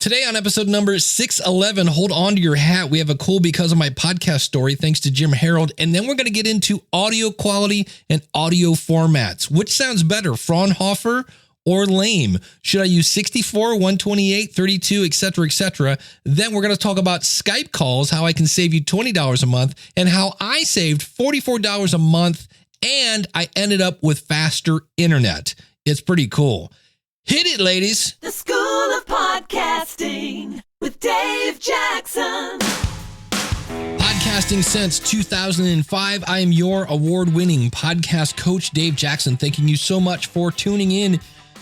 Today on episode number 611, hold on to your hat. We have a cool Because of My Podcast story, thanks to Jim Harold. And then we're going to get into audio quality and audio formats. Which sounds better, Fraunhofer or lame? Should I use 64, 128, 32, etc., etc.? Then we're going to talk about Skype calls, how I can save you $20 a month, and how I saved $44 a month, and I ended up with faster internet. It's pretty cool. Hit it, ladies. The School of Podcasting with Dave Jackson. Podcasting since 2005. I am your award-winning podcast coach, Dave Jackson. Thanking you so much for tuning in.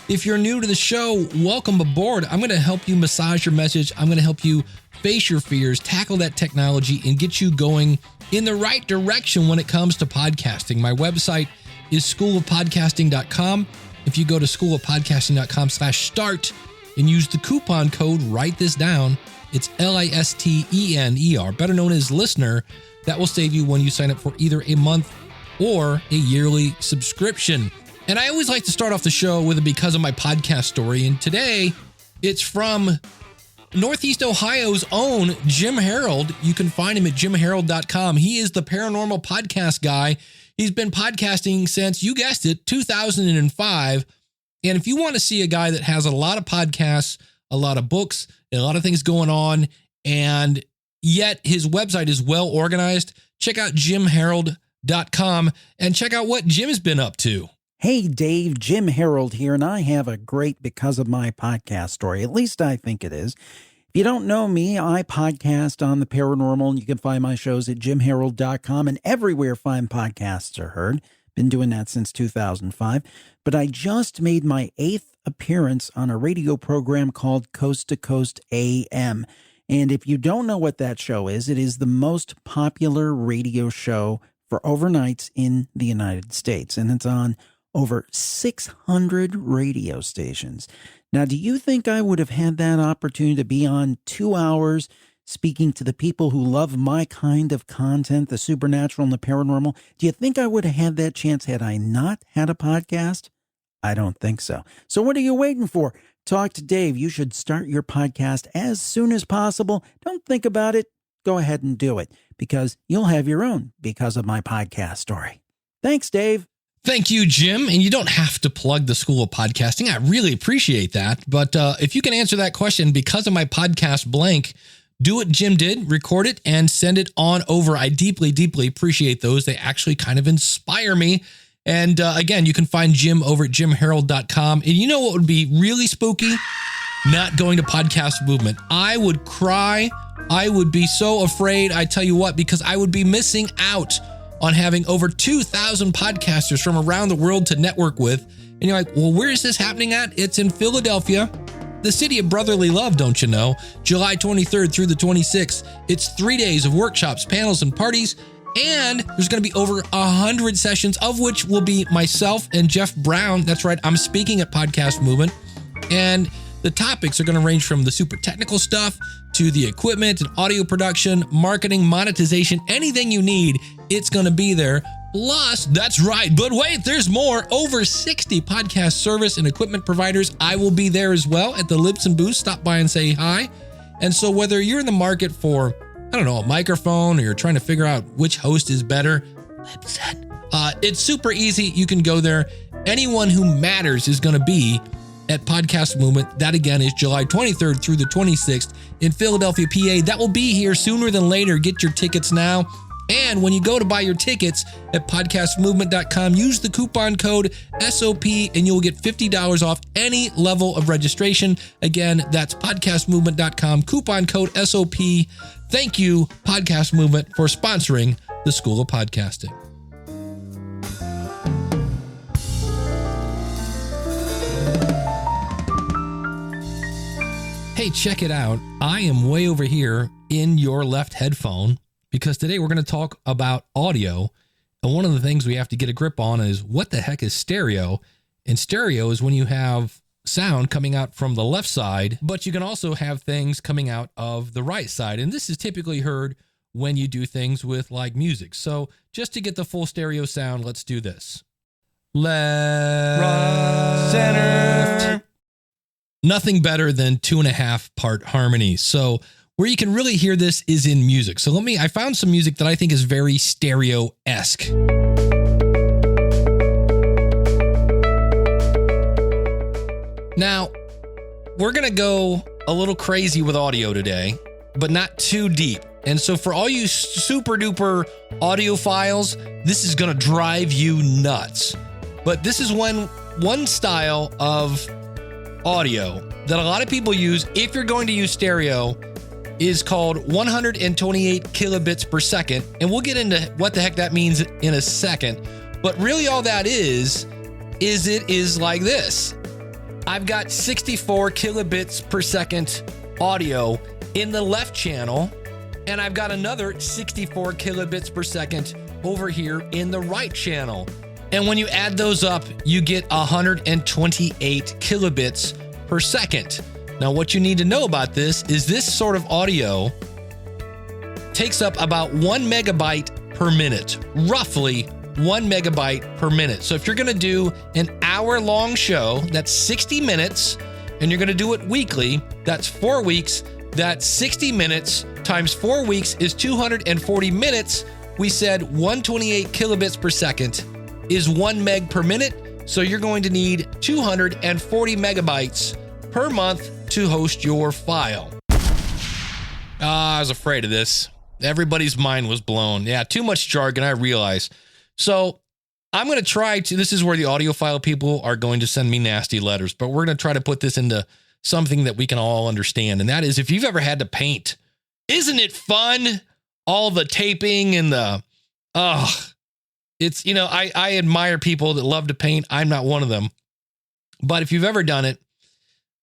If you're new to the show, welcome aboard. I'm going to help you massage your message. I'm going to help you face your fears, tackle that technology, and get you going in the right direction when it comes to podcasting. My website is schoolofpodcasting.com. If you go to schoolofpodcasting.com/start and use the coupon code, write this down. It's LISTENER, better known as listener. That will save you when you sign up for either a month or a yearly subscription. And I always like to start off the show with a Because of My Podcast story. And today it's from Northeast Ohio's own Jim Harold. You can find him at jimharold.com. He is the paranormal podcast guy. He's been podcasting since, you guessed it, 2005. And if you want to see a guy that has a lot of podcasts, a lot of books, and a lot of things going on, and yet his website is well organized, check out jimharold.com and check out what Jim has been up to. Hey, Dave, Jim Harold here, and I have a great Because of My Podcast story. At least I think it is. If you don't know me, I podcast on the paranormal, and you can find my shows at jimharold.com and everywhere fine podcasts are heard. Been doing that since 2005. But I just made my 8th appearance on a radio program called Coast to Coast AM. And if you don't know what that show is, it is the most popular radio show for overnights in the United States. And it's on over 600 radio stations. Now, do you think I would have had that opportunity to be on 2 hours speaking to the people who love my kind of content, the supernatural and the paranormal? Do you think I would have had that chance had I not had a podcast? I don't think so. So what are you waiting for? Talk to Dave. You should start your podcast as soon as possible. Don't think about it. Go ahead and do it, because you'll have your own Because of My Podcast story. Thanks, Dave. Thank you, Jim. And you don't have to plug the School of Podcasting. I really appreciate that. But if you can answer that question, Because of My Podcast blank, do what Jim did, record it, and send it on over. I deeply, deeply appreciate those. They actually kind of inspire me. And again, you can find Jim over at jimharold.com. And you know what would be really spooky? Not going to Podcast Movement. I would cry. I would be so afraid. I tell you what, because I would be missing out on having over 2,000 podcasters from around the world to network with. And you're like, well, where is this happening at? It's in Philadelphia, the city of brotherly love, don't you know? July 23rd through the 26th. It's 3 days of workshops, panels, and parties. And there's going to be over 100 sessions, of which will be myself and Jeff Brown. That's right, I'm speaking at Podcast Movement. And the topics are going to range from the super technical stuff to the equipment and audio production, marketing, monetization, anything you need, it's going to be there. Plus, that's right, but wait, there's more. Over 60 podcast service and equipment providers. I will be there as well at the Libsyn booth. Stop by and say hi. And so whether you're in the market for, I don't know, a microphone, or you're trying to figure out which host is better, Libsyn. It's super easy. You can go there. Anyone who matters is going to be at Podcast Movement. That again is July 23rd through the 26th in Philadelphia, PA. That will be here sooner than later. Get your tickets now. And when you go to buy your tickets at podcastmovement.com, use the coupon code SOP and you'll get $50 off any level of registration. Again, that's podcastmovement.com, coupon code SOP. Thank you, Podcast Movement, for sponsoring the School of Podcasting. Hey, check it out. I am way over here in your left headphone, because today we're going to talk about audio. And one of the things we have to get a grip on is, what the heck is stereo? And stereo is when you have sound coming out from the left side, but you can also have things coming out of the right side. And this is typically heard when you do things with like music. So just to get the full stereo sound, let's do this. Left, right, center. Nothing better than 2.5 part harmonies. So where you can really hear this is in music. So I found some music that I think is very stereo-esque. Now, we're going to go a little crazy with audio today, but not too deep. And so for all you super duper audiophiles, this is going to drive you nuts. But this is one style of audio that a lot of people use if you're going to use stereo is called 128 kilobits per second. And we'll get into what the heck that means in a second. But really all that is it is like this. I've got 64 kilobits per second audio in the left channel, and I've got another 64 kilobits per second over here in the right channel. And when you add those up, you get 128 kilobits per second. Now, what you need to know about this is this sort of audio takes up about 1 megabyte per minute, roughly 1 megabyte per minute. So if you're going to do an hour-long show, that's 60 minutes, and you're going to do it weekly, that's 4 weeks, that's 60 minutes times 4 weeks is 240 minutes. We said 128 kilobits per second is 1 meg per minute, so you're going to need 240 megabytes per month to host your file. I was afraid of this. Everybody's mind was blown. Yeah, too much jargon, I realize. So I'm going to try to, this is where the audiophile people are going to send me nasty letters, but we're going to try to put this into something that we can all understand. And that is, if you've ever had to paint, isn't it fun? All the taping and it's, I admire people that love to paint. I'm not one of them, but if you've ever done it,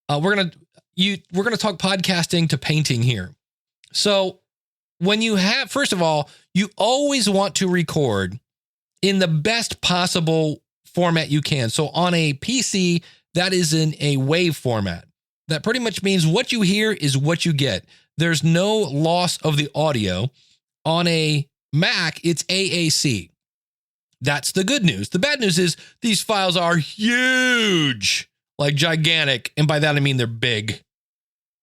we're going to talk podcasting to painting here. So when you have, first of all, you always want to record in the best possible format you can. So on a PC, that is in a wave format. That pretty much means what you hear is what you get. There's no loss of the audio. On a Mac, it's AAC. That's the good news. The bad news is these files are huge, like gigantic. And by that, I mean they're big.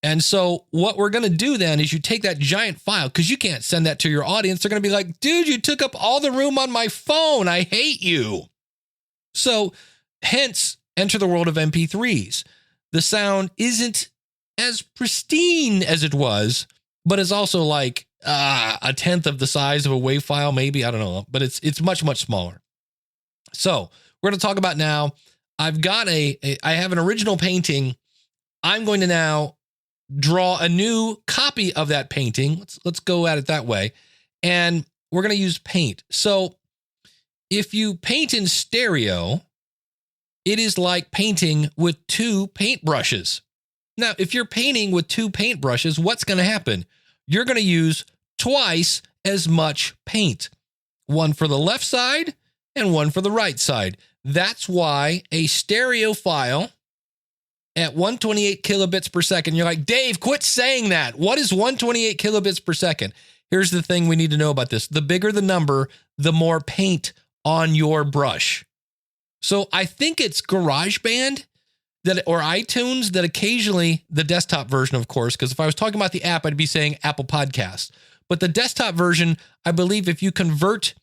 And so what we're going to do then is you take that giant file, because you can't send that to your audience. They're going to be like, dude, you took up all the room on my phone. I hate you. So hence, enter the world of MP3s. The sound isn't as pristine as it was, but it's also like a tenth of the size of a WAV file, maybe. I don't know, but it's much, much smaller. So we're going to talk about now, I've got I have an original painting. I'm going to now draw a new copy of that painting. Let's go at it that way. And we're going to use paint. So if you paint in stereo, it is like painting with 2 paintbrushes. Now, if you're painting with 2 paintbrushes, what's going to happen? You're going to use twice as much paint. One for the left side and one for the right side. That's why a stereo file at 128 kilobits per second, you're like, Dave, quit saying that. What is 128 kilobits per second? Here's the thing we need to know about this. The bigger the number, the more paint on your brush. So I think it's GarageBand or iTunes that occasionally, the desktop version, of course, because if I was talking about the app, I'd be saying Apple Podcasts. But the desktop version, I believe if you convert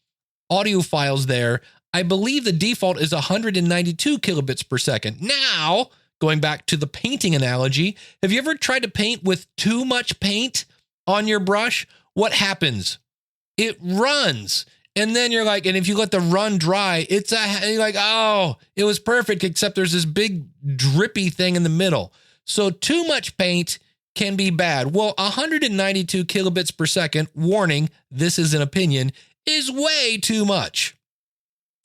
audio files there, I believe the default is 192 kilobits per second. Now, going back to the painting analogy, have you ever tried to paint with too much paint on your brush? What happens? It runs. And then you're like, and if you let the run dry, you're like, oh, it was perfect, except there's this big drippy thing in the middle. So too much paint can be bad. Well, 192 kilobits per second, warning, this is an opinion, is way too much.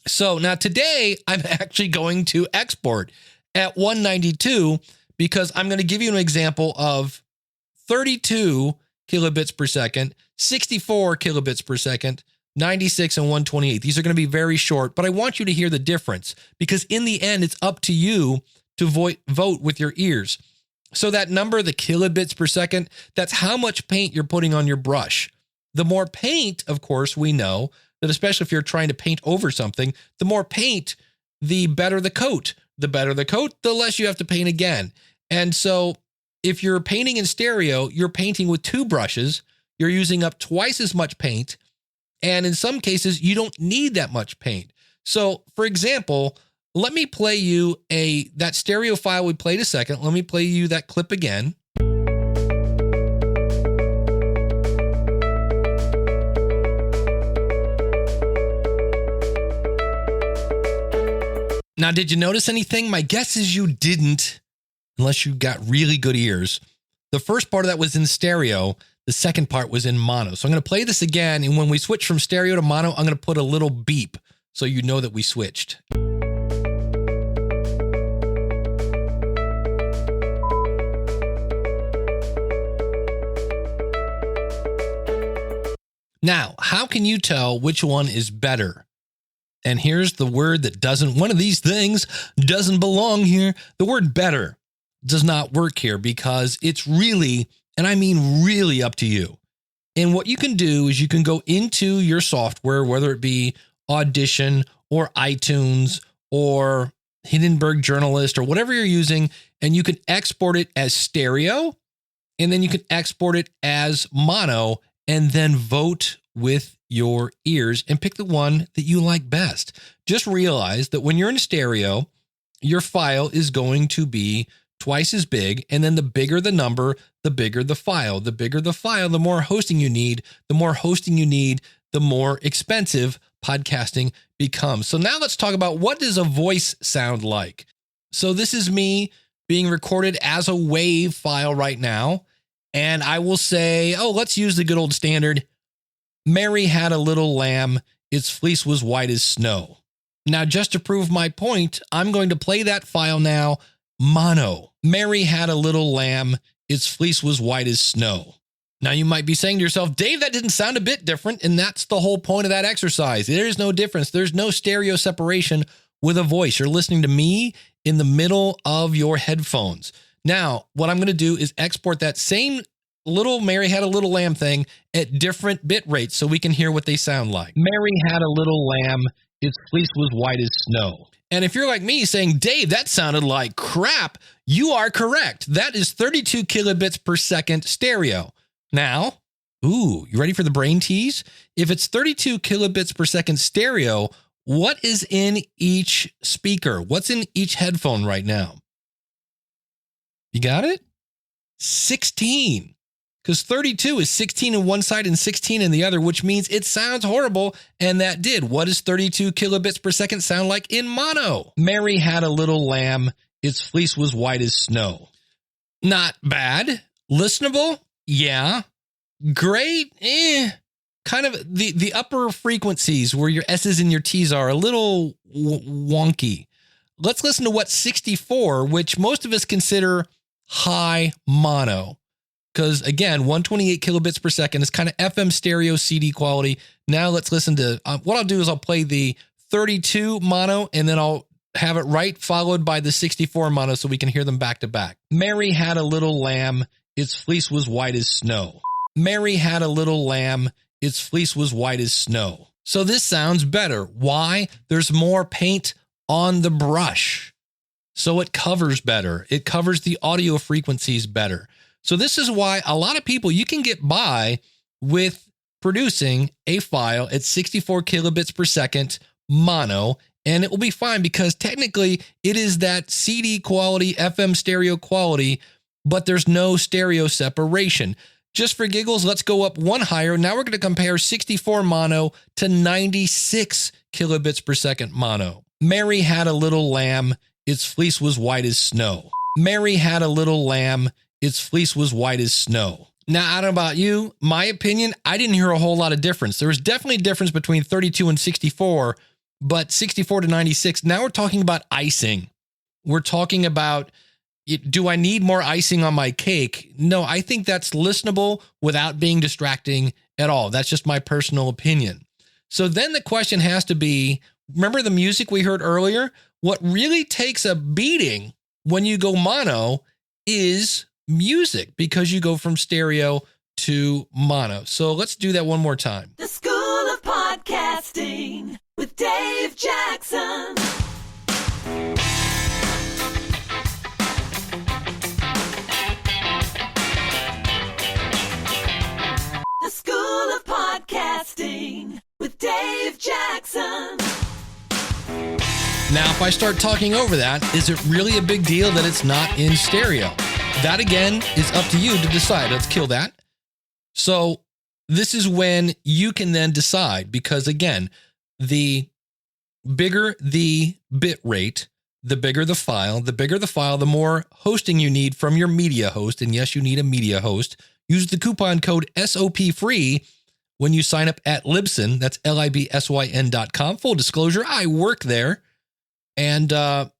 So now today, I'm actually going to export at 192 because I'm going to give you an example of 32 kilobits per second, 64 kilobits per second, 96 and 128. These are going to be very short, but I want you to hear the difference because in the end, it's up to you to vote with your ears. So that number, the kilobits per second, that's how much paint you're putting on your brush. The more paint, of course, we know that especially if you're trying to paint over something, the more paint, the better the coat. The better the coat, the less you have to paint again. And so if you're painting in stereo, you're painting with 2 brushes, you're using up twice as much paint. And in some cases, you don't need that much paint. So for example, let me play you that stereo file we played a second. Let me play you that clip again. Now, did you notice anything? My guess is you didn't, unless you got really good ears. The first part of that was in stereo. The second part was in mono. So I'm going to play this again. And when we switch from stereo to mono, I'm going to put a little beep so you know that we switched. Now, how can you tell which one is better? And here's the word that one of these things doesn't belong here. The word better does not work here because it's really, and I mean really, up to you. And what you can do is you can go into your software, whether it be Audition or iTunes or Hindenburg Journalist or whatever you're using, and you can export it as stereo, and then you can export it as mono, and then vote with your ears and pick the one that you like best. Just realize that when you're in stereo, your file is going to be twice as big. And then the bigger the number, the bigger the file. The bigger the file, the more hosting you need. The more hosting you need, the more expensive podcasting becomes. So now let's talk about, what does a voice sound like? So this is me being recorded as a WAV file right now. And I will say, let's use the good old standard. Mary had a little lamb, its fleece was white as snow. Now, just to prove my point, I'm going to play that file now, mono. Mary had a little lamb, its fleece was white as snow. Now, you might be saying to yourself, Dave, that didn't sound a bit different, and that's the whole point of that exercise. There's no difference. There's no stereo separation with a voice. You're listening to me in the middle of your headphones. Now, what I'm going to do is export that same little Mary had a little lamb thing at different bit rates so we can hear what they sound like. Mary had a little lamb, its fleece was white as snow. And if you're like me saying, Dave, that sounded like crap, you are correct. That is 32 kilobits per second stereo. Now, you ready for the brain tease? If it's 32 kilobits per second stereo, what is in each speaker? What's in each headphone right now? You got it? 16. Because 32 is 16 in one side and 16 in the other, which means it sounds horrible. And that did. What does 32 kilobits per second sound like in mono? Mary had a little lamb. Its fleece was white as snow. Not bad. Listenable? Yeah. Great? Kind of the upper frequencies where your S's and your T's are a little wonky. Let's listen to what 64, which most of us consider high mono. Because again, 128 kilobits per second is kind of FM stereo CD quality. Now let's listen to, what I'll do is I'll play the 32 mono and then I'll have it right followed by the 64 mono so we can hear them back to back. Mary had a little lamb, its fleece was white as snow. Mary had a little lamb, its fleece was white as snow. So this sounds better. Why? There's more paint on the brush. So it covers better. It covers the audio frequencies better. So this is why a lot of people, you can get by with producing a file at 64 kilobits per second mono, and it will be fine because technically it is that CD quality, FM stereo quality, but there's no stereo separation. Just for giggles, let's go up one higher. Now we're going to compare 64 mono to 96 kilobits per second mono. Mary had a little lamb, its fleece was white as snow. Mary had a little lamb, its fleece was white as snow. Now, I don't know about you, my opinion, I didn't hear a whole lot of difference. There was definitely a difference between 32 and 64, but 64 to 96, now we're talking about icing. We're talking about, do I need more icing on my cake? No, I think that's listenable without being distracting at all. That's just my personal opinion. So then the question has to be, remember the music we heard earlier? What really takes a beating when you go mono is music, because you go from stereo to mono. So let's do that one more time. The School of Podcasting with Dave Jackson. Now, if I start talking over that, is it really a big deal that it's not in stereo? That, again, is up to you to decide. Let's kill that. So this is when you can then decide, because, again, the bigger the bit rate, the bigger the file, the more hosting you need from your media host. And yes, you need a media host. Use the coupon code SOPFREE when you sign up at Libsyn. That's LIBSYN.com. Full disclosure, I work there. And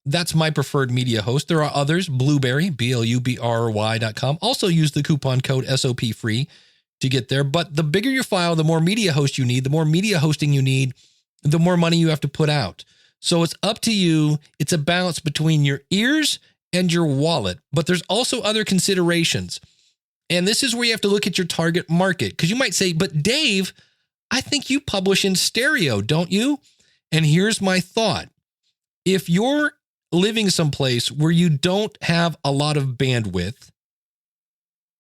that's my preferred media host. There are others, Blueberry, BLUBRY.com. Also use the coupon code SOPFREE to get there. But the bigger your file, the more media host you need, the more media hosting you need, the more money you have to put out. So it's up to you. It's a balance between your ears and your wallet. But there's also other considerations. And this is where you have to look at your target market. Because you might say, but Dave, I think you publish in stereo, don't you? And here's my thought. If you're living someplace where you don't have a lot of bandwidth,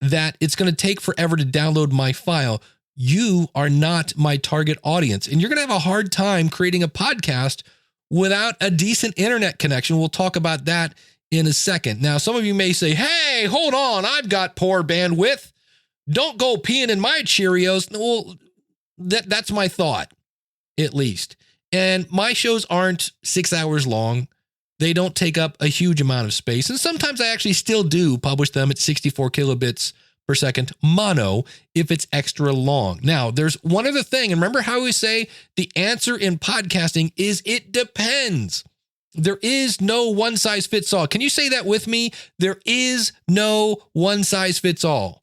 that it's going to take forever to download my file, you are not my target audience. And you're going to have a hard time creating a podcast without a decent internet connection. We'll talk about that in a second. Now, some of you may say, hey, hold on, I've got poor bandwidth. Don't go peeing in my Cheerios. Well, that's my thought, at least. And my shows aren't 6 hours long. They don't take up a huge amount of space. And sometimes I actually still do publish them at 64 kilobits per second mono if it's extra long. Now, there's one other thing. And remember how we say the answer in podcasting is it depends. There is no one size fits all. Can you say that with me? There is no one size fits all.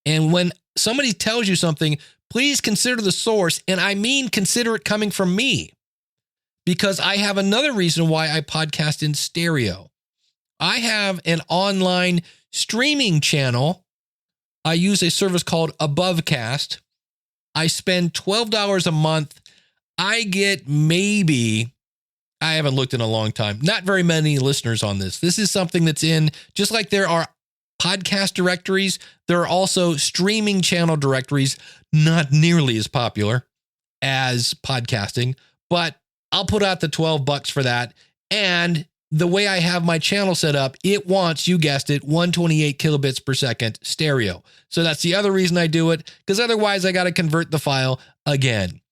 And when somebody tells you something, please consider the source. And I mean, consider it coming from me, because I have another reason why I podcast in stereo. I have an online streaming channel. I use a service called Abovecast. I spend $12 a month. I get maybe, I haven't looked in a long time, not very many listeners on this. This is something that's in, just like there are podcast directories, there are also streaming channel directories, not nearly as popular as podcasting, but I'll put out the $12 for that. And the way I have my channel set up, it wants, you guessed it, 128 kilobits per second stereo. So that's the other reason I do it, because otherwise I got to convert the file again.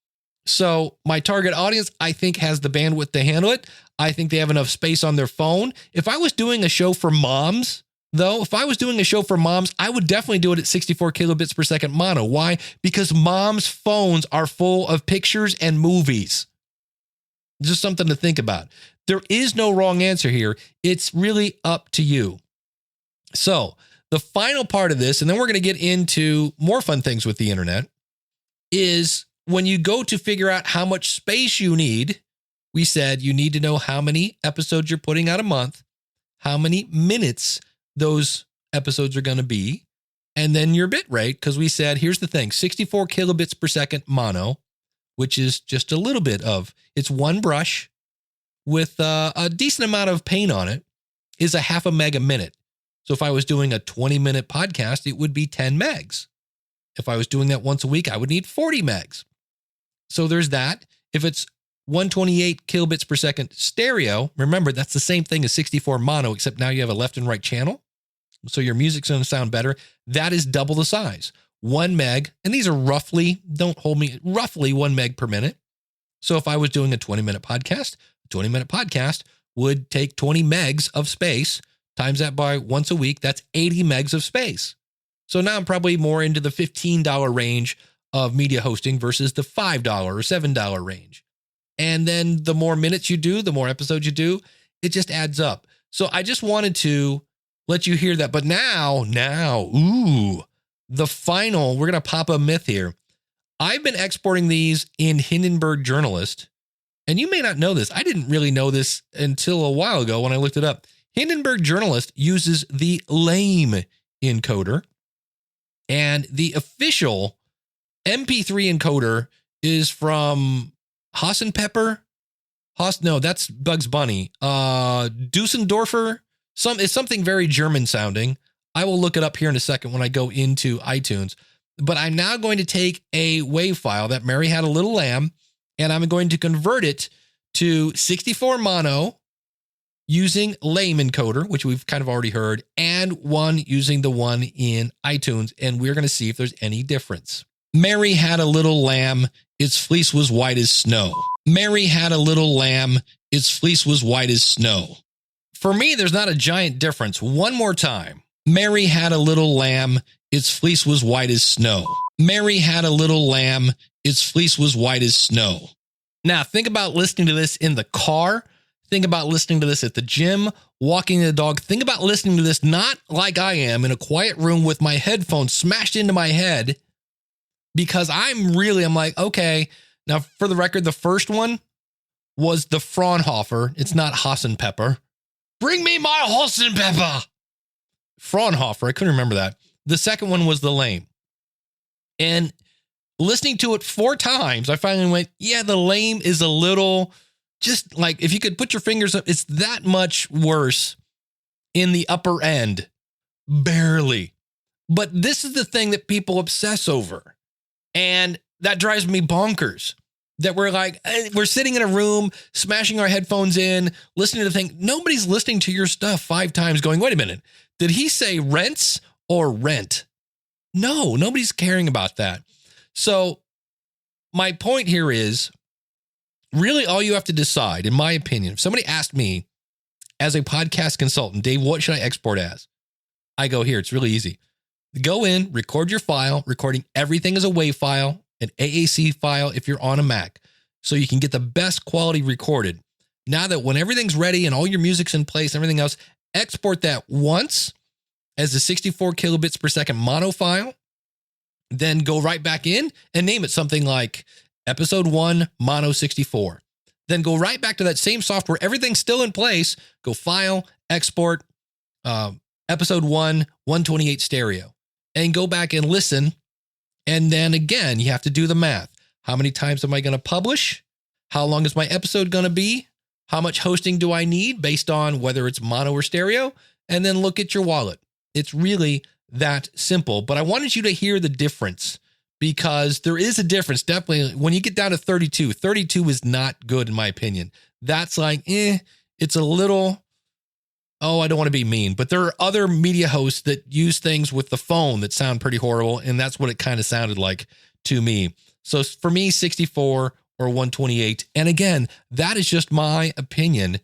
So my target audience, I think, has the bandwidth to handle it. I think they have enough space on their phone. If I was doing a show for moms, though, I would definitely do it at 64 kilobits per second mono. Why? Because moms' phones are full of pictures and movies. Just something to think about. There is no wrong answer here. It's really up to you. So the final part of this, and then we're going to get into more fun things with the internet, is when you go to figure out how much space you need. We said you need to know how many episodes you're putting out a month, how many minutes those episodes are going to be, and then your bit rate, because we said, here's the thing, 64 kilobits per second mono, which is just a little bit of, it's one brush with a decent amount of paint on it, is a half a meg a minute. So if I was doing a 20-minute podcast, it would be 10 megs. If I was doing that once a week, I would need 40 megs. So there's that. If it's 128 kilobits per second stereo, remember, that's the same thing as 64 mono, except now you have a left and right channel. So your music's going to sound better. That is double the size. 1 meg, and these are roughly, don't hold me, roughly 1 meg per minute. So if I was doing a 20-minute podcast, a 20-minute podcast would take 20 megs of space, times that by once a week, that's 80 megs of space. So now I'm probably more into the $15 range of media hosting versus the $5 or $7 range. And then the more minutes you do, the more episodes you do, it just adds up. So I just wanted to let you hear that. But now, the final, we're going to pop a myth here. I've been exporting these in Hindenburg Journalist. And you may not know this. I didn't really know this until a while ago when I looked it up. Hindenburg Journalist uses the lame encoder. And the official MP3 encoder is from Hassenpepper. No, that's Bugs Bunny. Dusseldorfer. It's something very German sounding. I will look it up here in a second when I go into iTunes. But I'm now going to take a WAV file that Mary Had a Little Lamb, and I'm going to convert it to 64 mono using lame encoder, which we've kind of already heard, and one using the one in iTunes. And we're going to see if there's any difference. Mary had a little lamb. Its fleece was white as snow. Mary had a little lamb. Its fleece was white as snow. For me, there's not a giant difference. One more time. Mary had a little lamb. Its fleece was white as snow. Mary had a little lamb. Its fleece was white as snow. Now, think about listening to this in the car. Think about listening to this at the gym, walking the dog. Think about listening to this not like I am in a quiet room with my headphones smashed into my head, because I'm like, okay. Now, for the record, the first one was the Fraunhofer. It's not Hassenpepper. Bring me my Hassenpepper. Fraunhofer. I couldn't remember that. The second one was the lame. And listening to it 4 times, I finally went, yeah, the lame is a little, just like, if you could put your fingers up, it's that much worse in the upper end. Barely. But this is the thing that people obsess over. And that drives me bonkers. That we're like, we're sitting in a room, smashing our headphones in, listening to the thing. Nobody's listening to your stuff 5 times going, wait a minute, did he say rents or rent? No, nobody's caring about that. So my point here is, really all you have to decide, in my opinion, if somebody asked me as a podcast consultant, Dave, what should I export as? I go, here, it's really easy. Go in, record your file, recording everything as a WAV file, an AAC file if you're on a Mac, so you can get the best quality recorded. Now that when everything's ready and all your music's in place, and everything else, export that once as a 64 kilobits per second mono file, then go right back in and name it something like episode 1 mono 64. Then go right back to that same software. Everything's still in place. Go file, export, episode 1, 128 stereo, and go back and listen. And then again, you have to do the math. How many times am I going to publish? How long is my episode going to be? How much hosting do I need based on whether it's mono or stereo? And then look at your wallet. It's really that simple. But I wanted you to hear the difference, because there is a difference. Definitely when you get down to 32 is not good in my opinion. That's like, it's a little, I don't want to be mean, but there are other media hosts that use things with the phone that sound pretty horrible. And that's what it kind of sounded like to me. So for me, 64 or 128. And again, that is just my opinion.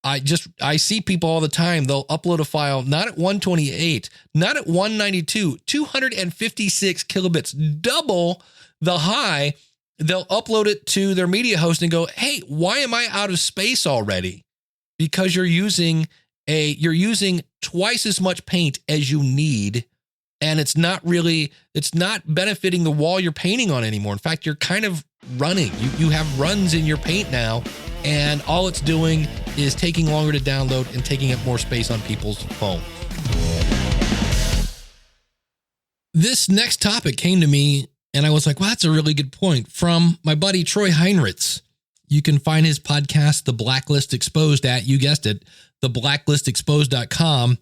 I see people all the time. They'll upload a file, not at 128, not at 192, 256 kilobits, double the high. They'll upload it to their media host and go, hey, why am I out of space already? Because you're using twice as much paint as you need. And it's not benefiting the wall you're painting on anymore. In fact, you're kind of running. You have runs in your paint now, and all it's doing is taking longer to download and taking up more space on people's phones. This next topic came to me, and I was like, well, that's a really good point, from my buddy Troy Heinrichs. You can find his podcast, The Blacklist Exposed, at, you guessed it, theblacklistexposed.com.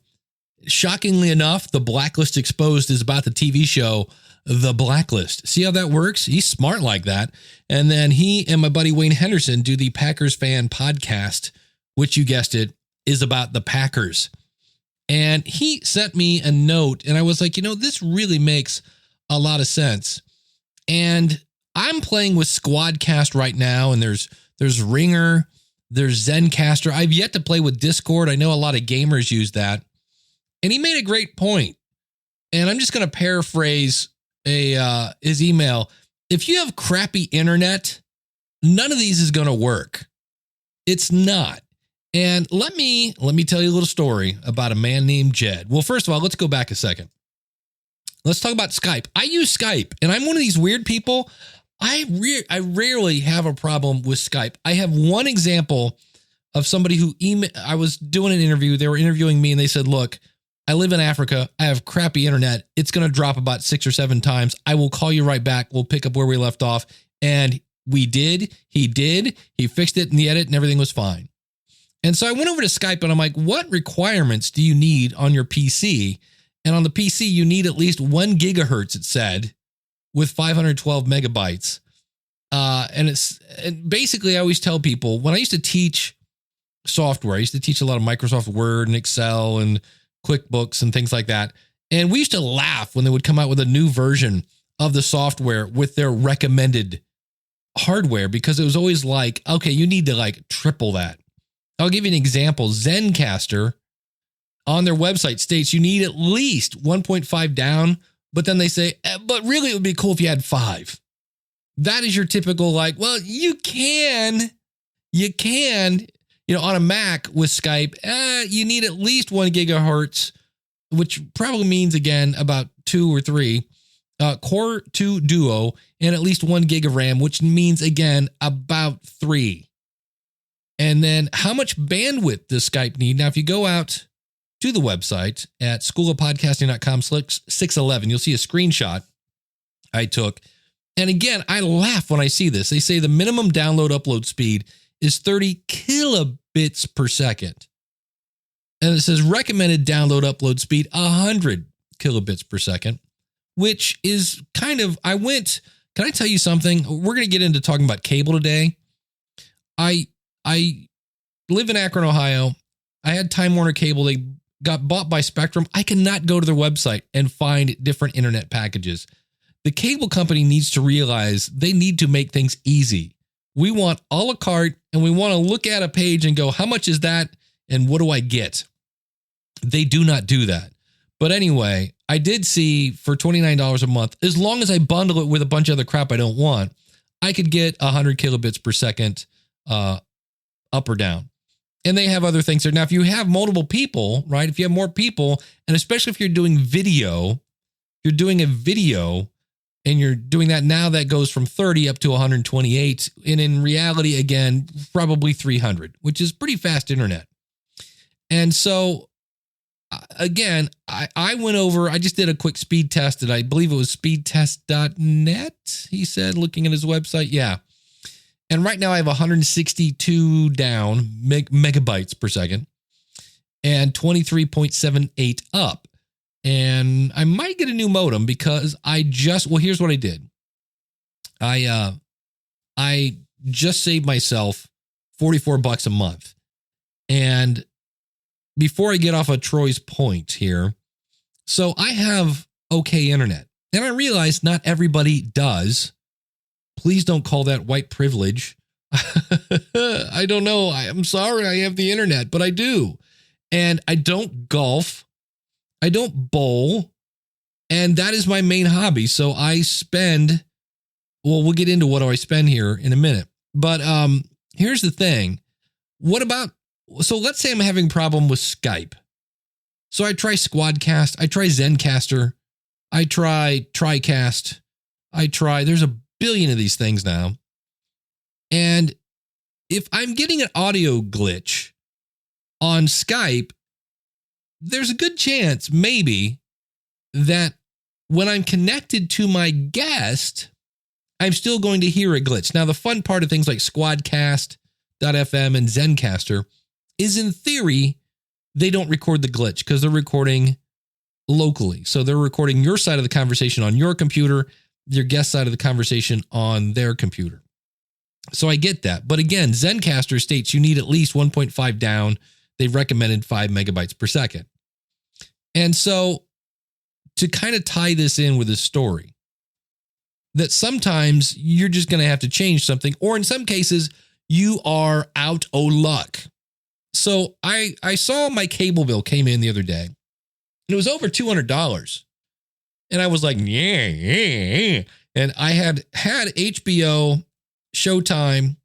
Shockingly enough, The Blacklist Exposed is about the TV show The Blacklist. See how that works? He's smart like that. And then he and my buddy Wayne Henderson do the Packers Fan podcast, which, you guessed it, is about the Packers. And he sent me a note, and I was like, this really makes a lot of sense. And I'm playing with Squadcast right now, and there's Ringer, there's Zencaster. I've yet to play with Discord. I know a lot of gamers use that. And he made a great point. And I'm just going to paraphrase his email. If you have crappy internet, none of these is going to work. It's not. And let me tell you a little story about a man named Jed. Well, first of all, let's go back a second. Let's talk about Skype. I use Skype, and I'm one of these weird people. I rarely have a problem with Skype. I have one example of somebody who I was doing an interview. They were interviewing me, and they said, look, I live in Africa. I have crappy internet. It's going to drop about 6 or 7 times. I will call you right back. We'll pick up where we left off. And we did. He did. He fixed it in the edit, and everything was fine. And so I went over to Skype, and I'm like, what requirements do you need on your PC? And on the PC, you need at least 1 gigahertz, it said, with 512 megabytes. And basically I always tell people when I used to teach software, I used to teach a lot of Microsoft Word and Excel and QuickBooks and things like that. And we used to laugh when they would come out with a new version of the software with their recommended hardware, because it was always like, okay, you need to like triple that. I'll give you an example. Zencastr on their website states you need at least 1.5 down, but then they say, but really it would be cool if you had 5. That is your typical like, well, you can, on a Mac with Skype, you need at least 1 gigahertz, which probably means again about 2 or 3. Core 2 Duo, and at least 1 gig of RAM, which means again about 3. And then how much bandwidth does Skype need? Now, if you go out to the website at schoolofpodcasting.com/611, you'll see a screenshot I took. And again, I laugh when I see this. They say the minimum download upload speed is 30 kilobits per second. And it says recommended download upload speed 100 kilobits per second, which is kind of, can I tell you something? We're going to get into talking about cable today. I live in Akron, Ohio. I had Time Warner Cable. They got bought by Spectrum. I cannot go to their website and find different internet packages. The cable company needs to realize they need to make things easy. We want a la carte, and we want to look at a page and go, how much is that? And what do I get? They do not do that. But anyway, I did see for $29 a month, as long as I bundle it with a bunch of other crap I don't want, I could get 100 kilobits per second up or down. And they have other things there. Now, if you have multiple people, right? If you have more people, and especially if you're doing video, you're doing a video and you're doing that now, that goes from 30 up to 128. And in reality, again, probably 300, which is pretty fast internet. And so again, I went over, I just did a quick speed test, and I believe it was speedtest.net, he said, looking at his website. Yeah. And right now I have 162 down megabytes per second and 23.78 up. And I might get a new modem because here's what I did. I just saved myself $44 a month. And before I get off of Troy's point here, so I have okay internet, and I realize not everybody does. Please don't call that white privilege. I don't know. I'm sorry I have the internet, but I do. And I don't golf. I don't bowl. And that is my main hobby. So I spend, we'll get into what do I spend here in a minute. But here's the thing. So let's say I'm having a problem with Skype. So I try Squadcast. I try Zencastr. I try TriCast. There's a billion of these things now. And if I'm getting an audio glitch on Skype, there's a good chance maybe that when I'm connected to my guest, I'm still going to hear a glitch. Now, the fun part of things like Squadcast.fm and Zencastr is, in theory, they don't record the glitch because they're recording locally. So they're recording your side of the conversation on your computer, your guest side of the conversation on their computer. So I get that. But again, Zencastr states you need at least 1.5 down. They've recommended 5 megabytes per second. And so to kind of tie this in with this story, that sometimes you're just going to have to change something, or in some cases, you are out of luck. So I saw my cable bill came in the other day, and it was over $200. And I was like, yeah. And I had HBO, Showtime,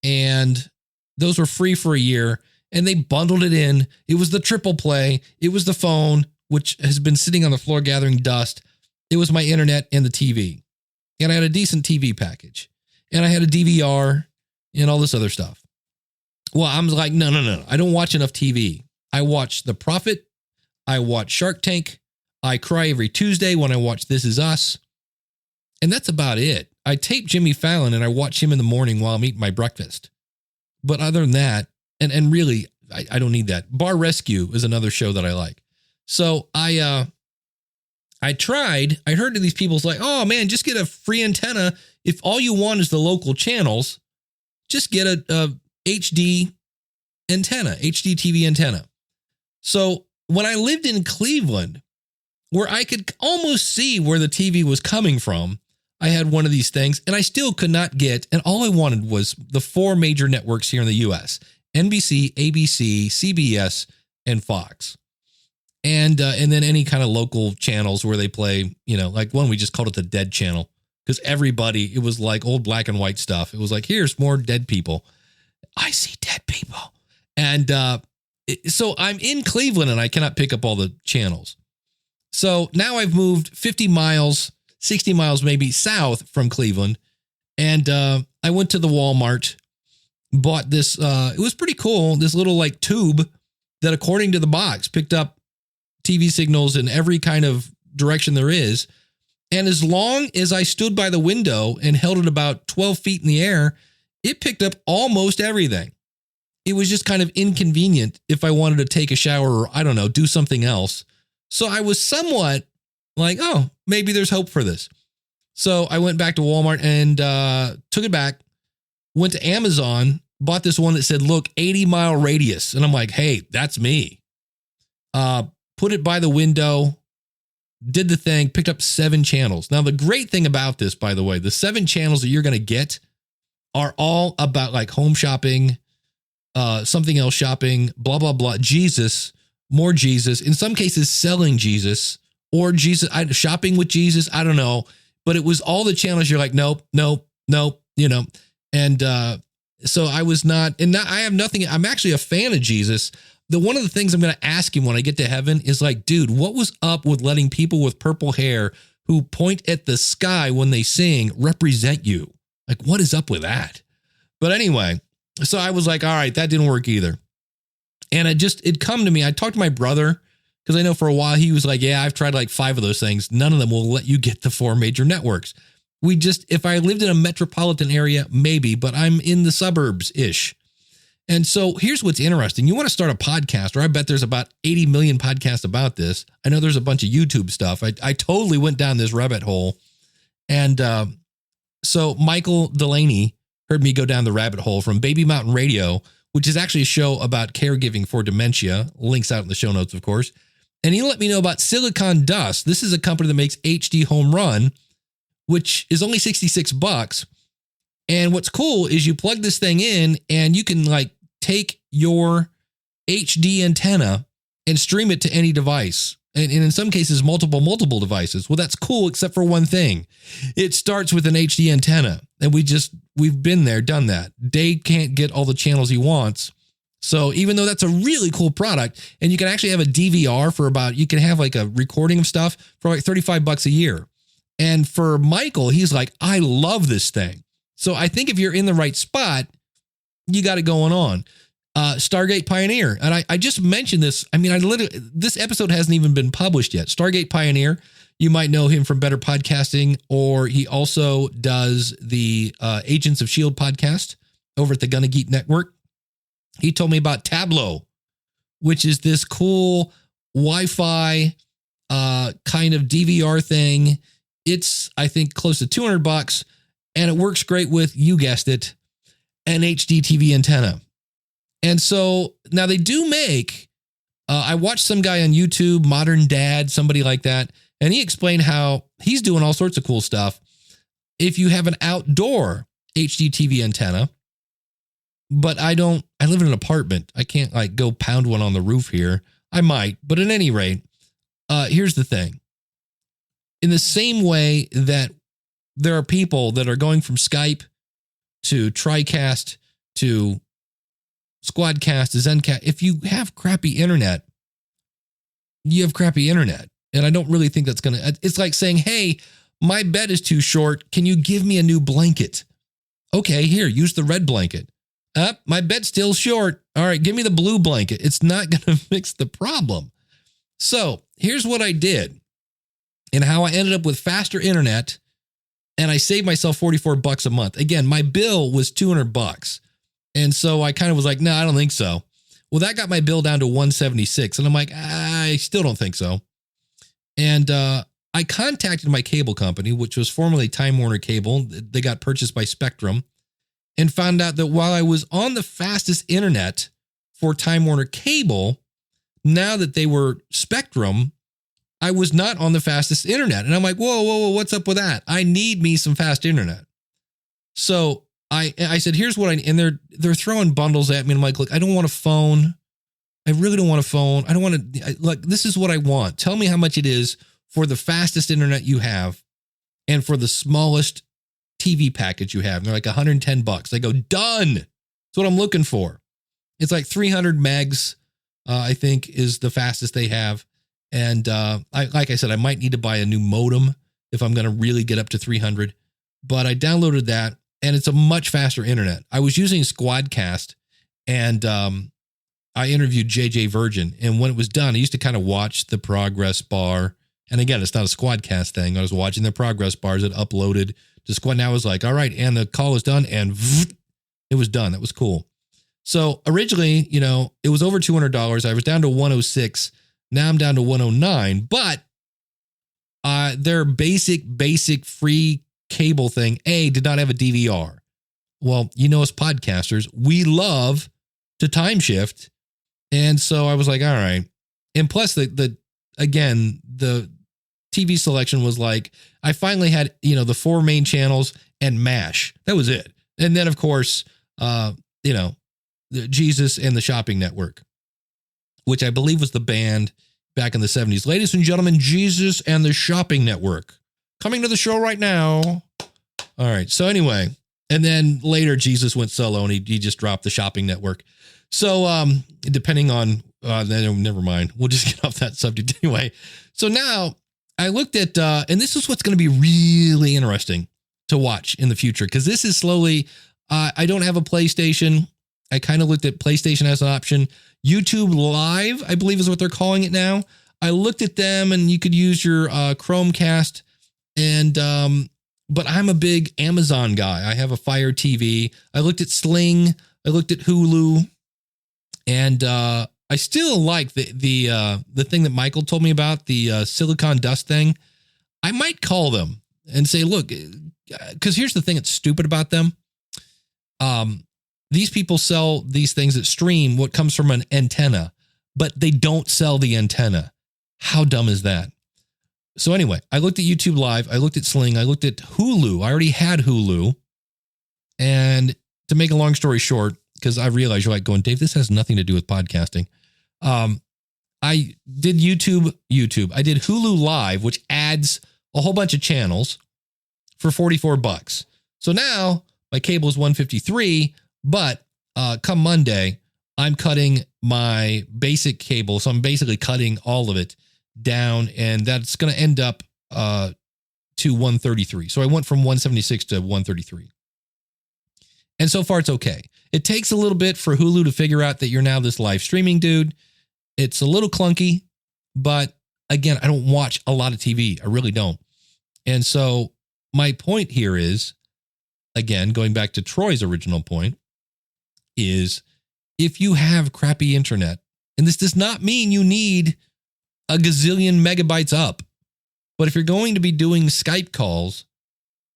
and those were free for a year. And they bundled it in. It was the triple play. It was the phone, which has been sitting on the floor gathering dust. It was my internet and the TV. And I had a decent TV package. And I had a DVR and all this other stuff. Well, I'm like, no. I don't watch enough TV. I watch The Prophet. I watch Shark Tank. I cry every Tuesday when I watch This Is Us. And that's about it. I tape Jimmy Fallon and I watch him in the morning while I'm eating my breakfast. But other than that, and really, I don't need that. Bar Rescue is another show that I like. So I I heard of these people's like, oh man, just get a free antenna. If all you want is the local channels, just get a HD antenna, HD TV antenna. So when I lived in Cleveland, where I could almost see where the TV was coming from, I had one of these things and I still could not get, and all I wanted was the 4 major networks here in the US, NBC, ABC, CBS, and Fox. And then any kind of local channels where they play, like one, we just called it the dead channel because it was like old black and white stuff. It was like, here's more dead people. I see dead people. And so I'm in Cleveland and I cannot pick up all the channels. So now I've moved 50 miles, 60 miles maybe south from Cleveland. And I went to the Walmart, bought this. It was pretty cool. This little like tube that, according to the box, picked up TV signals in every kind of direction there is. And as long as I stood by the window and held it about 12 feet in the air, it picked up almost everything. It was just kind of inconvenient if I wanted to take a shower or, I don't know, do something else. So I was somewhat like, oh, maybe there's hope for this. So I went back to Walmart and took it back, went to Amazon, bought this one that said, look, 80-mile radius. And I'm like, hey, that's me. Put it by the window, did the thing, picked up 7 channels. Now, the great thing about this, by the way, the 7 channels that you're going to get are all about like home shopping, something else shopping, blah, blah, blah, Jesus, more Jesus, in some cases selling Jesus or Jesus, shopping with Jesus. I don't know. But it was all the channels you're like, nope. And so I was not, and now I have nothing. I'm actually a fan of Jesus. One of the things I'm going to ask him when I get to heaven is like, dude, what was up with letting people with purple hair who point at the sky when they sing represent you? Like, what is up with that? But anyway, so I was like, all right, that didn't work either. And it come to me. I talked to my brother because I know for a while he was like, yeah, I've tried like 5 of those things. None of them will let you get the 4 major networks. If I lived in a metropolitan area, maybe, but I'm in the suburbs ish. And so here's what's interesting. You want to start a podcast, or I bet there's about 80 million podcasts about this. I know there's a bunch of YouTube stuff. I totally went down this rabbit hole. And so Michael Delaney heard me go down the rabbit hole from Baby Mountain Radio, which is actually a show about caregiving for dementia. Links out in the show notes, of course. And he let me know about Silicon Dust. This is a company that makes HD Home Run, which is only $66. And what's cool is you plug this thing in and you can like take your HD antenna and stream it to any device. And in some cases, multiple devices. Well, that's cool, except for one thing. It starts with an HD antenna. And we've been there, done that. Dave can't get all the channels he wants. So even though that's a really cool product, and you can actually have a DVR you can have like a recording of stuff for like $35 a year. And for Michael, he's like, I love this thing. So I think if you're in the right spot, you got it going on. Stargate Pioneer. And I just mentioned this. I mean, this episode hasn't even been published yet. Stargate Pioneer, you might know him from Better Podcasting, or he also does the Agents of S.H.I.E.L.D. podcast over at the Gonna Geek Network. He told me about Tableau, which is this cool Wi-Fi kind of DVR thing. It's, I think, close to $200, and it works great with, you guessed it, an HD TV antenna. And so now they do make, I watched some guy on YouTube, Modern Dad, somebody like that, and he explained how he's doing all sorts of cool stuff. If you have an outdoor HD TV antenna, but I live in an apartment. I can't like go pound one on the roof here. I might, but at any rate, here's the thing. In the same way that there are people that are going from Skype to TriCast to Squadcast to Zencast, if you have crappy internet, you have crappy internet. And I don't really think that's going to, it's like saying, hey, my bed is too short. Can you give me a new blanket? Okay, here, use the red blanket. My bed's still short. All right, give me the blue blanket. It's not going to fix the problem. So here's what I did and how I ended up with faster internet. And I saved myself $44 a month. Again, my bill was $200. And so I kind of was like, no, I don't think so. Well, that got my bill down to $176. And I'm like, I still don't think so. And I contacted my cable company, which was formerly Time Warner Cable. They got purchased by Spectrum, and found out that while I was on the fastest internet for Time Warner Cable, now that they were Spectrum, I was not on the fastest internet. And I'm like, whoa, what's up with that? I need me some fast internet. So I said, here's what and they're throwing bundles at me. And I'm like, look, I don't want a phone. I really don't want a phone. I don't want to, like, this is what I want. Tell me how much it is for the fastest internet you have and for the smallest TV package you have. And they're like $110. I go, done. That's what I'm looking for. It's like 300 megs, I think, is the fastest they have. And like I said, I might need to buy a new modem if I'm going to really get up to 300. But I downloaded that, and it's a much faster internet. I was using Squadcast, and I interviewed JJ Virgin. And when it was done, I used to kind of watch the progress bar. And again, it's not a Squadcast thing. I was watching the progress bars that uploaded to Squad. Now I was like, all right, and the call was done, and it was done. That was cool. So originally, it was over $200. I was down to 106. Now I'm down to 109. But their basic free cable thing, did not have a DVR. Well, us podcasters, we love to time shift. And so I was like, all right. And plus the TV selection was like, I finally had, the 4 main channels and MASH. That was it. And then of course, the Jesus and the Shopping Network, which I believe was the band back in the 70s. Ladies and gentlemen, Jesus and the Shopping Network coming to the show right now. All right. So anyway, and then later Jesus went solo and he just dropped the Shopping Network. So depending on, never mind. We'll just get off that subject anyway. So now I looked at, and this is what's going to be really interesting to watch in the future, because this is slowly, I don't have a PlayStation. I kind of looked at PlayStation as an option. YouTube Live, I believe is what they're calling it now. I looked at them, and you could use your Chromecast, and but I'm a big Amazon guy. I have a Fire TV. I looked at Sling. I looked at Hulu, and I still like the thing that Michael told me about, the silicon dust thing. I might call them and say, look, because here's the thing that's stupid about them. These people sell these things that stream what comes from an antenna, but they don't sell the antenna. How dumb is that? So anyway, I looked at YouTube Live. I looked at Sling. I looked at Hulu. I already had Hulu. And to make a long story short, because I realize you're like going, Dave, this has nothing to do with podcasting. I did YouTube. I did Hulu Live, which adds a whole bunch of channels for $44. So now my cable is $153, but come Monday, I'm cutting my basic cable. So I'm basically cutting all of it down, and that's going to end up to 133. So I went from 176 to 133. And so far it's okay. It takes a little bit for Hulu to figure out that you're now this live streaming dude. It's a little clunky, but again, I don't watch a lot of TV. I really don't. And so my point here is, again, going back to Troy's original point, is if you have crappy internet, and this does not mean you need a gazillion megabytes up, but if you're going to be doing Skype calls,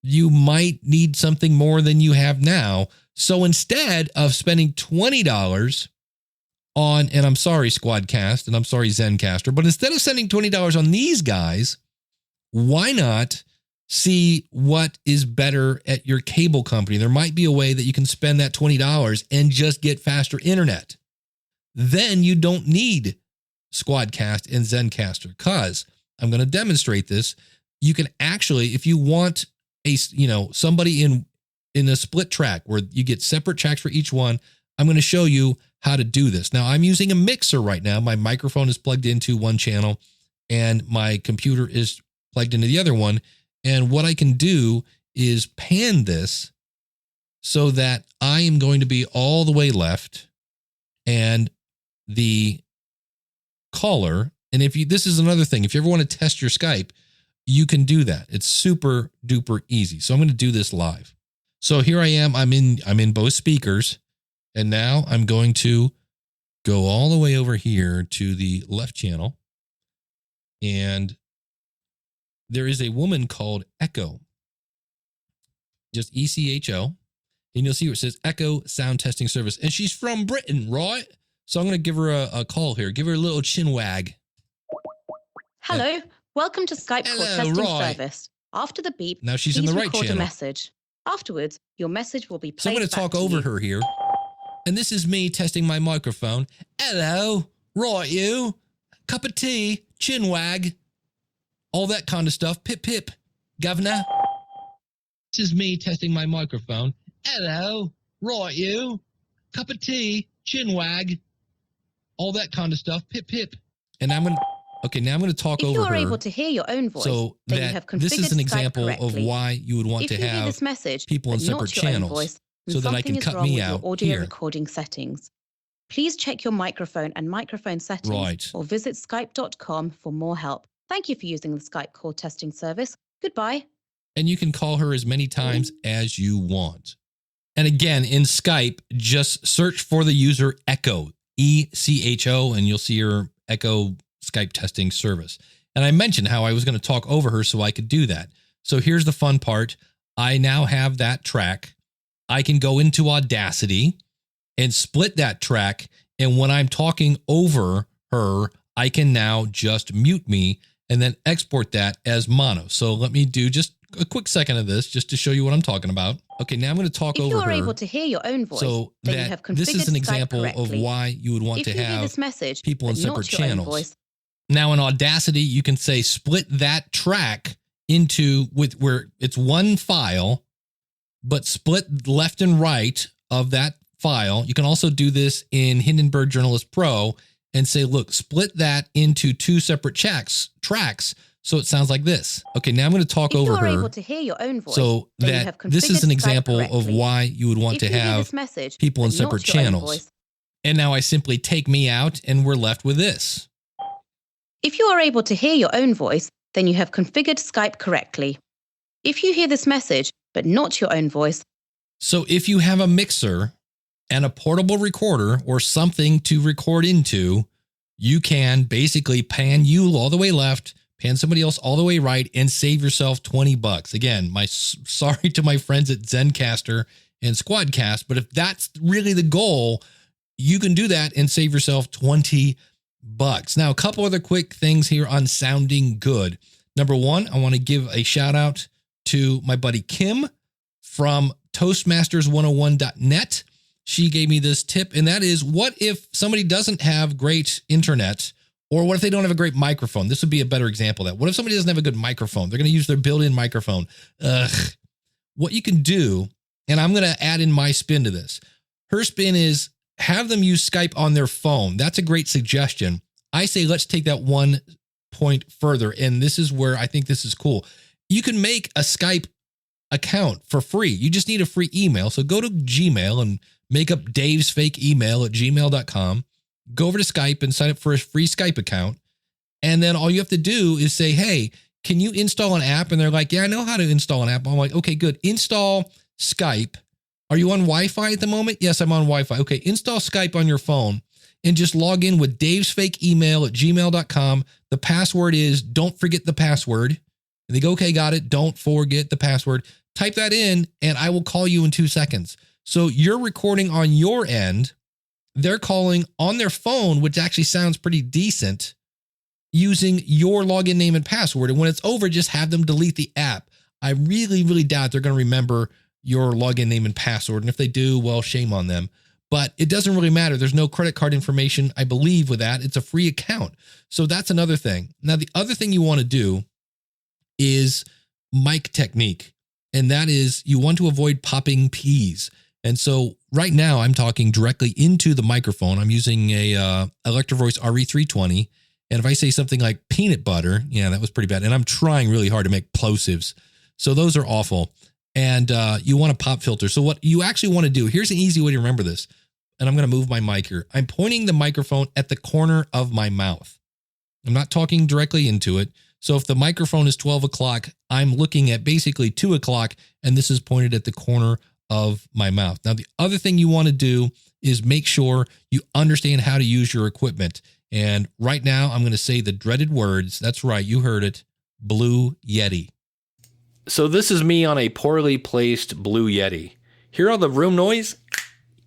you might need something more than you have now. So instead of spending $20 on, and I'm sorry, Squadcast, and I'm sorry, Zencaster, but instead of spending $20 on these guys, why not see what is better at your cable company? There might be a way that you can spend that $20 and just get faster internet. Then you don't need Squadcast and Zencaster, because I'm going to demonstrate this. You can actually, if you want somebody in a split track where you get separate tracks for each one, I'm going to show you how to do this. Now I'm using a mixer right now. My microphone is plugged into one channel and my computer is plugged into the other one. And what I can do is pan this so that I am going to be all the way left, and the caller. And this is another thing, if you ever want to test your Skype, you can do that. It's super duper easy. So I'm going to do this live. So here I am. I'm in both speakers, and now I'm going to go all the way over here to the left channel, and there is a woman called Echo, just ECHO, and you'll see where it says Echo Sound Testing Service. And she's from Britain, right? So I'm going to give her a call here. Give her a little chin wag. Hello. Welcome to Skype call testing service. After the beep, now she's in the right record channel. A message. Afterwards, your message will be played. So I'm going to talk over her here. And this is me testing my microphone. Hello, right you, cup of tea, chin wag, all that kind of stuff. Pip, pip, governor. This is me testing my microphone. Hello, right you, cup of tea, chin wag, all that kind of stuff. Pip, pip. And I'm going to... Okay, now I'm going to talk over her. If you are able to hear your own voice, so then that you have configured this is an example Skype of why you would want to have this message, people in separate channels voice, so that I can cut me out audio here. Recording settings. Please check your microphone and microphone settings or visit skype.com for more help. Thank you for using the Skype call testing service. Goodbye. And you can call her as many times as you want. And again, in Skype, just search for the user Echo, ECHO, and you'll see her Echo Skype testing service. And I mentioned how I was going to talk over her so I could do that. So here's the fun part. I now have that track. I can go into Audacity and split that track. And when I'm talking over her, I can now just mute me and then export that as mono. So let me do just a quick second of this just to show you what I'm talking about. Okay, now I'm going to talk over her. If you are able to hear your own voice, so then that you have configured this is an Skype example correctly. of why you would want to have this message, people in but separate not your own channels. voice. Now in Audacity, you can say split that track into where it's one file, but split left and right of that file. You can also do this in Hindenburg Journalist Pro and say, look, split that into two separate tracks. So it sounds like this. Okay, now I'm going to talk over her. If you are able to hear your own voice, so then you that have this is an configured Skype example of correctly. why you would want If to you hear have this message, people in but not separate your own channels. voice. And now I simply take me out and we're left with this. If you are able to hear your own voice, then you have configured Skype correctly. If you hear this message, but not your own voice. So if you have a mixer and a portable recorder or something to record into, you can basically pan you all the way left, pan somebody else all the way right, and save yourself $20. Again, sorry to my friends at Zencaster and Squadcast, but if that's really the goal, you can do that and save yourself $20. Now, a couple other quick things here on sounding good. Number one, I want to give a shout out to my buddy Kim from Toastmasters101.net. She gave me this tip, and that is, what if somebody doesn't have great internet, or what if they don't have a great microphone? This would be a better example of that. What if somebody doesn't have a good microphone? They're going to use their built-in microphone. What you can do, and I'm going to add in my spin to this. Her spin is have them use Skype on their phone. That's a great suggestion. I say let's take that one point further, and this is where I think this is cool. You can make a Skype account for free. You just need a free email. So go to Gmail and make up Dave's fake email at gmail.com. Go over to Skype and sign up for a free Skype account. And then all you have to do is say, hey, can you install an app? And they're like, yeah, I know how to install an app. I'm like, okay, good. Install Skype. Are you on Wi-Fi at the moment? Yes, I'm on Wi-Fi. Okay, install Skype on your phone and just log in with Dave's fake email at gmail.com. The password is, don't forget the password. And they go, okay, got it. Don't forget the password. Type that in and I will call you in 2 seconds. So you're recording on your end. They're calling on their phone, which actually sounds pretty decent, using your login name and password. And when it's over, just have them delete the app. I really, really doubt they're going to remember your login name and password. And if they do, well, shame on them. But it doesn't really matter. There's no credit card information, I believe, with that. It's a free account. So that's another thing. Now, the other thing you want to do is mic technique. And that is, you want to avoid popping P's. And so right now I'm talking directly into the microphone. I'm using a Electrovoice RE320. And if I say something like peanut butter, yeah, that was pretty bad. And I'm trying really hard to make plosives. So those are awful. And you want a pop filter. So what you actually want to do, here's an easy way to remember this. And I'm going to move my mic here. I'm pointing the microphone at the corner of my mouth. I'm not talking directly into it. So if the microphone is 12 o'clock, I'm looking at basically 2 o'clock, and this is pointed at the corner of my mouth. Now, the other thing you want to do is make sure you understand how to use your equipment. And right now I'm going to say the dreaded words. That's right. You heard it. Blue Yeti. So this is me on a poorly placed Blue Yeti. Hear all the room noise?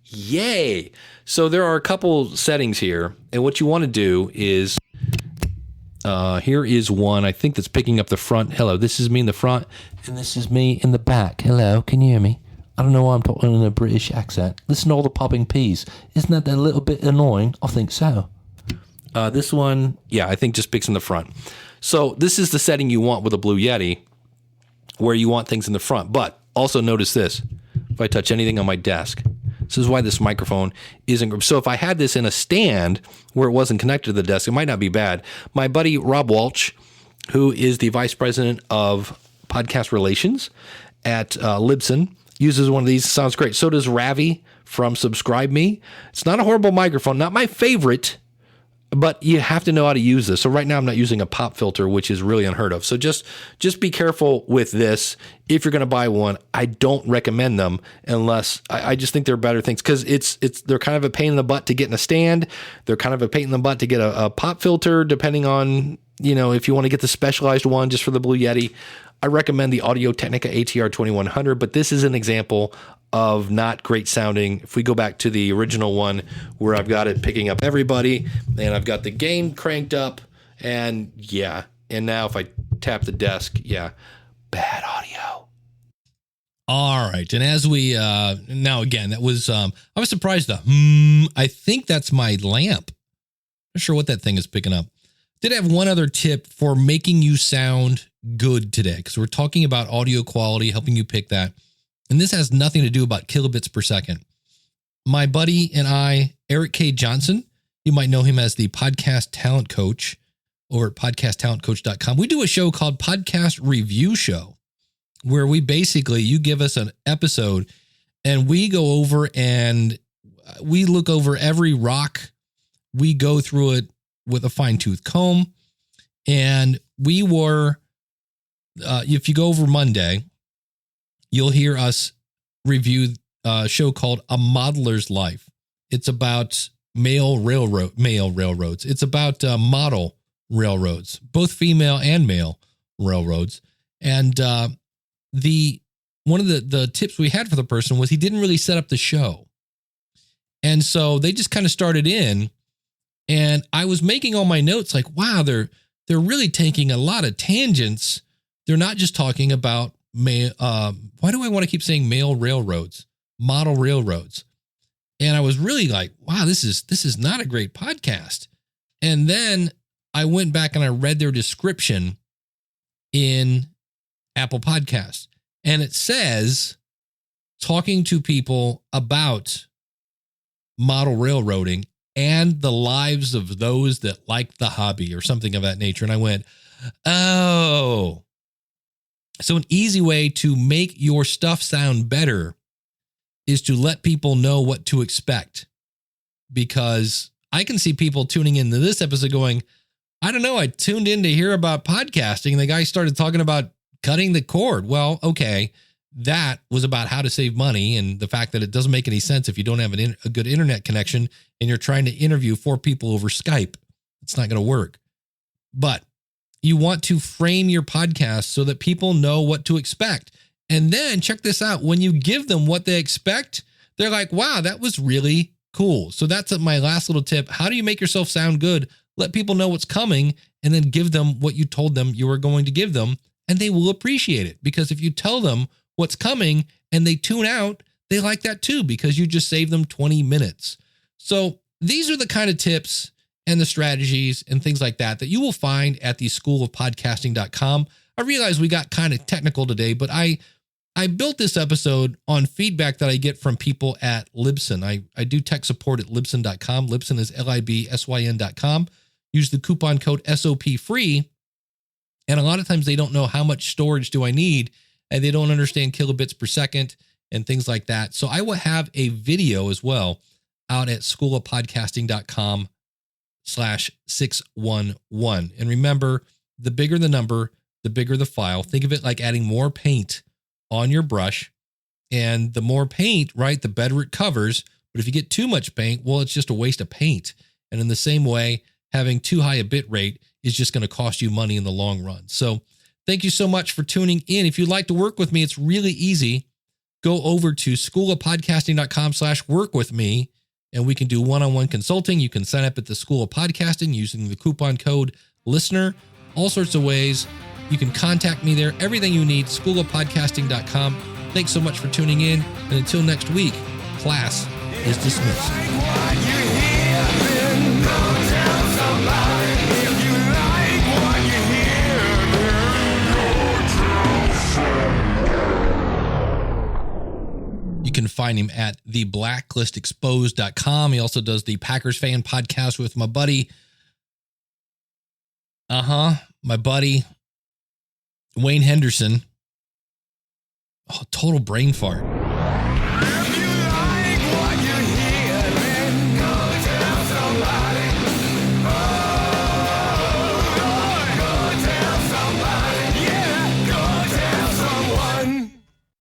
Yay. So there are a couple settings here. And what you want to do is, here is one, I think that's picking up the front. Hello, this is me in the front. And this is me in the back. Hello, can you hear me? I don't know why I'm talking in a British accent. Listen to all the popping P's. Isn't that a little bit annoying? I think so. This one, yeah, I think just picks in the front. So this is the setting you want with a Blue Yeti, where you want things in the front. But also notice this. If I touch anything on my desk, this is why this microphone isn't. So if I had this in a stand where it wasn't connected to the desk, it might not be bad. My buddy Rob Walsh, who is the vice president of podcast relations at Libsyn, uses one of these. Sounds great. So does Ravi from Subscribe Me. It's not a horrible microphone, not my favorite, but you have to know how to use this. So right now I'm not using a pop filter, which is really unheard of. So just be careful with this. If you're going to buy one, I don't recommend them unless I just think there are better things, because they're kind of a pain in the butt to get in a stand. They're kind of a pain in the butt to get a pop filter, depending on, if you want to get the specialized one just for the Blue Yeti. I recommend the Audio-Technica ATR 2100, but this is an example of not great sounding. If we go back to the original one where I've got it picking up everybody and I've got the gain cranked up, and yeah. And now if I tap the desk, yeah, bad audio. All right. And as we, now again, that was, I was surprised though. I think that's my lamp. Not sure what that thing is picking up. Did have one other tip for making you sound good today, because we're talking about audio quality, helping you pick that. And this has nothing to do about kilobits per second. My buddy and I, Eric K. Johnson, you might know him as the podcast talent coach over at podcasttalentcoach.com. We do a show called Podcast Review Show, where we basically, you give us an episode and we go over and we look over every rock. We go through it with a fine-tooth comb. And we were, if you go over Monday, you'll hear us review a show called A Modeler's Life. It's about male railroads. It's about model railroads, both female and male railroads. And one of the tips we had for the person was he didn't really set up the show. And so they just kind of started in, and I was making all my notes like, wow, they're really taking a lot of tangents. They're not just talking about why do I want to keep saying male railroads, model railroads? And I was really like, wow, this is not a great podcast. And then I went back and I read their description in Apple Podcasts, and it says talking to people about model railroading and the lives of those that like the hobby or something of that nature. And I went, oh, so an easy way to make your stuff sound better is to let people know what to expect. Because I can see people tuning into this episode going, I don't know, I tuned in to hear about podcasting, and the guy started talking about cutting the cord. Well, okay, that was about how to save money and the fact that it doesn't make any sense if you don't have a good internet connection and you're trying to interview 4 people over Skype. It's not going to work. But you want to frame your podcast so that people know what to expect. And then check this out. When you give them what they expect, they're like, wow, that was really cool. So that's my last little tip. How do you make yourself sound good? Let people know what's coming and then give them what you told them you were going to give them, and they will appreciate it. Because if you tell them what's coming and they tune out, they like that too, because you just saved them 20 minutes. So these are the kind of tips and the strategies and things like that you will find at the schoolofpodcasting.com. I realize we got kind of technical today, but I built this episode on feedback that I get from people at Libsyn. I do tech support at Libsyn.com. Libsyn is LIBSYN.com. Use the coupon code SOPFREE. And a lot of times they don't know how much storage do I need, and they don't understand kilobits per second and things like that. So I will have a video as well out at schoolofpodcasting.com/611. And remember, the bigger the number, the bigger the file. Think of it like adding more paint on your brush, and the more paint, right, the better it covers. But if you get too much paint, well, it's just a waste of paint. And in the same way, having too high a bit rate is just going to cost you money in the long run. So Thank you so much for tuning in. If you'd like to work with me, it's really easy. Go over to schoolofpodcasting.com/work with me, and we can do one-on-one consulting. You can sign up at the School of Podcasting using the coupon code LISTENER. All sorts of ways. You can contact me there. Everything you need, schoolofpodcasting.com. Thanks so much for tuning in. And until next week, class is dismissed. You can find him at theblacklistexposed.com. He also does the Packers fan podcast with my buddy. My buddy, Wayne Henderson. Oh, total brain fart.